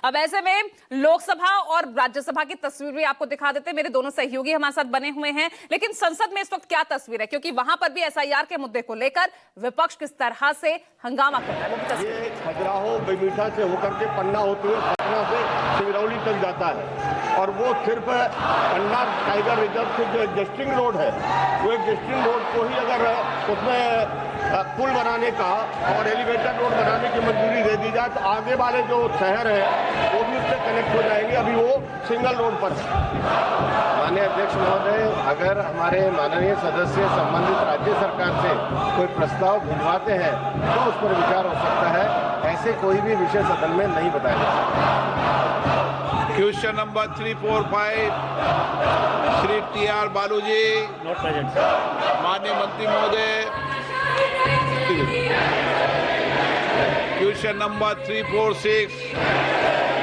अब ऐसे में लोकसभा और राज्यसभा की तस्वीर भी आपको दिखा देते हैं। मेरे दोनों सहयोगी हमारे साथ बने हुए हैं, लेकिन संसद में इस वक्त क्या तस्वीर है, क्योंकि वहां पर भी एसआईआर के मुद्दे को लेकर विपक्ष किस तरह से हंगामा कर रहा है, वो भी तस्वीर ये खजुराहो बेमीठा से होकर के पन्ना होते हुए पटना से सिंगरौली तक जाता है और वो सिर्फ पन्ना टाइगर रिजर्व से जो एग्जिस्टिंग रोड है, वो एग्जिस्टिंग रोड को ही अगर उसमें पुल बनाने का और एलिवेटेड रोड बनाने की मंजूरी दे दी जाए तो आगे वाले जो शहर है वो भी उससे कनेक्ट हो जाएंगे। अभी वो सिंगल रोड पर है। माननीय अध्यक्ष महोदय, अगर हमारे माननीय सदस्य संबंधित राज्य सरकार से कोई प्रस्ताव भिजवाते हैं तो उस पर विचार हो सकता है। ऐसे कोई भी विषय सदन में नहीं बताया जा सकता। Question number 345 Shri TR. बालू जी, नॉट प्रेजेंट। माननीय मंत्री महोदय। Question number 346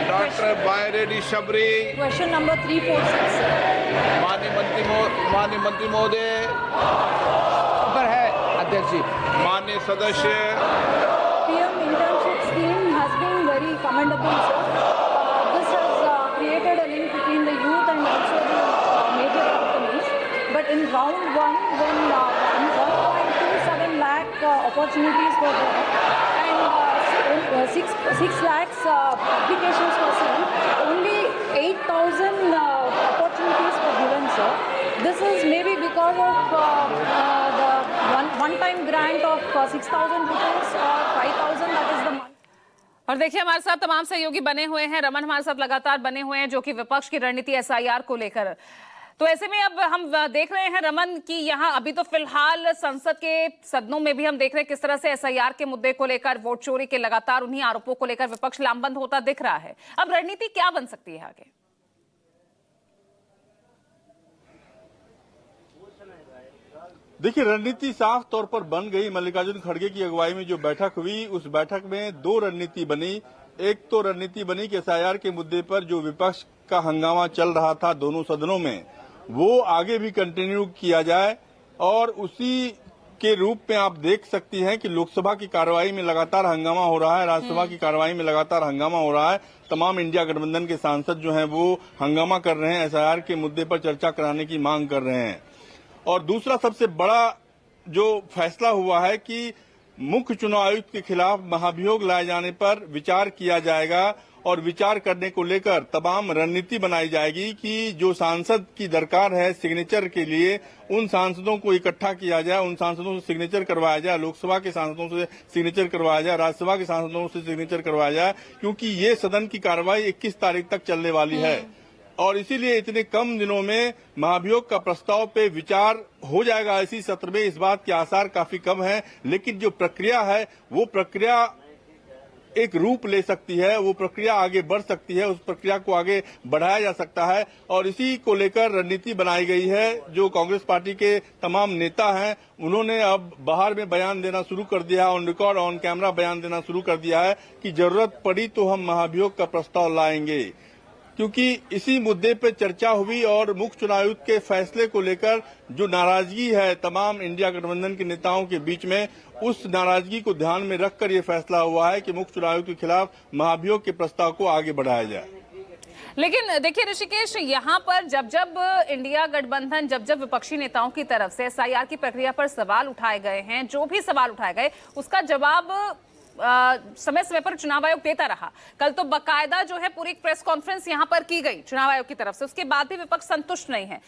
doctor Byreddy Shabari, question number 346 माननीय मंत्री महोदय। ऊपर है अध्यक्ष जी। माननीय सदस्य। PM internship scheme has been very commendable, sir. This has created a link between the youth and also the major companies. But in round one, when 1.27 lakh opportunities were there and 6 lakhs applications were sent, only 8,000 opportunities were given, sir. This is maybe because of the one-time grant of 6,000 rupees or 5,000, that is the money. और देखिए हमारे साथ तमाम सहयोगी बने हुए हैं, रमन हमारे साथ लगातार बने हुए हैं जो कि विपक्ष की रणनीति एसआईआर को लेकर। तो ऐसे में अब हम देख रहे हैं रमन की यहाँ अभी तो फिलहाल संसद के सदनों में भी हम देख रहे हैं किस तरह से एसआईआर के मुद्दे को लेकर, वोट चोरी के लगातार उन्हीं आरोपों को लेकर विपक्ष लामबंद होता दिख रहा है। अब रणनीति क्या बन सकती है आगे? देखिए, रणनीति साफ तौर पर बन गई। मल्लिकार्जुन खड़गे की अगुवाई में जो बैठक हुई, उस बैठक में दो रणनीति बनी। एक तो रणनीति बनी कि एसआईआर के मुद्दे पर जो विपक्ष का हंगामा चल रहा था दोनों सदनों में, वो आगे भी कंटिन्यू किया जाए और उसी के रूप में आप देख सकती हैं कि लोकसभा की कार्रवाई में लगातार हंगामा हो रहा है, राज्यसभा की कार्रवाई में लगातार हंगामा हो रहा है। तमाम इंडिया गठबंधन के सांसद जो हैं वो हंगामा कर रहे हैं, एसआईआर के मुद्दे पर चर्चा कराने की मांग कर रहे हैं। और दूसरा सबसे बड़ा जो फैसला हुआ है कि मुख्य चुनाव आयुक्त के खिलाफ महाभियोग लाए जाने पर विचार किया जाएगा और विचार करने को लेकर तमाम रणनीति बनाई जाएगी कि जो सांसद की दरकार है सिग्नेचर के लिए, उन सांसदों को इकट्ठा किया जाए, उन सांसदों से सिग्नेचर करवाया जाए, लोकसभा के सांसदों से सिग्नेचर करवाया जाए, राज्यसभा के सांसदों से सिग्नेचर करवाया जाए, क्योंकि ये सदन की कार्रवाई 21 तारीख तक चलने वाली है और इसीलिए इतने कम दिनों में महाभियोग का प्रस्ताव पे विचार हो जाएगा इसी सत्र में। इस बात के आसार काफी कम है, लेकिन जो प्रक्रिया है वो प्रक्रिया एक रूप ले सकती है, वो प्रक्रिया आगे बढ़ सकती है, उस प्रक्रिया को आगे बढ़ाया जा सकता है और इसी को लेकर रणनीति बनाई गई है। जो कांग्रेस पार्टी के तमाम नेता हैं उन्होंने अब बाहर में बयान देना शुरू कर दिया है, ऑन रिकॉर्ड ऑन कैमरा बयान देना शुरू कर दिया है कि जरूरत पड़ी तो हम महाभियोग का प्रस्ताव लाएंगे, क्योंकि इसी मुद्दे पर चर्चा हुई और मुख्य चुनाव आयुक्त के फैसले को लेकर जो नाराजगी है तमाम इंडिया गठबंधन के नेताओं के बीच में, उस नाराजगी को ध्यान में रखकर ये फैसला हुआ है कि मुख्य चुनाव आयुक्त के खिलाफ महाभियोग के प्रस्ताव को आगे बढ़ाया जाए। लेकिन देखिए ऋषिकेश, यहाँ पर जब जब इंडिया गठबंधन, जब जब विपक्षी नेताओं की तरफ से एसआईआर की प्रक्रिया पर सवाल उठाए गए हैं, जो भी सवाल उठाए गए उसका जवाब समय समय पर चुनाव आयोग देता रहा। कल तो बकायदा जो है पूरी प्रेस कॉन्फ्रेंस यहां पर की गई चुनाव आयोग की तरफ से, उसके बाद भी विपक्ष संतुष्ट नहीं है।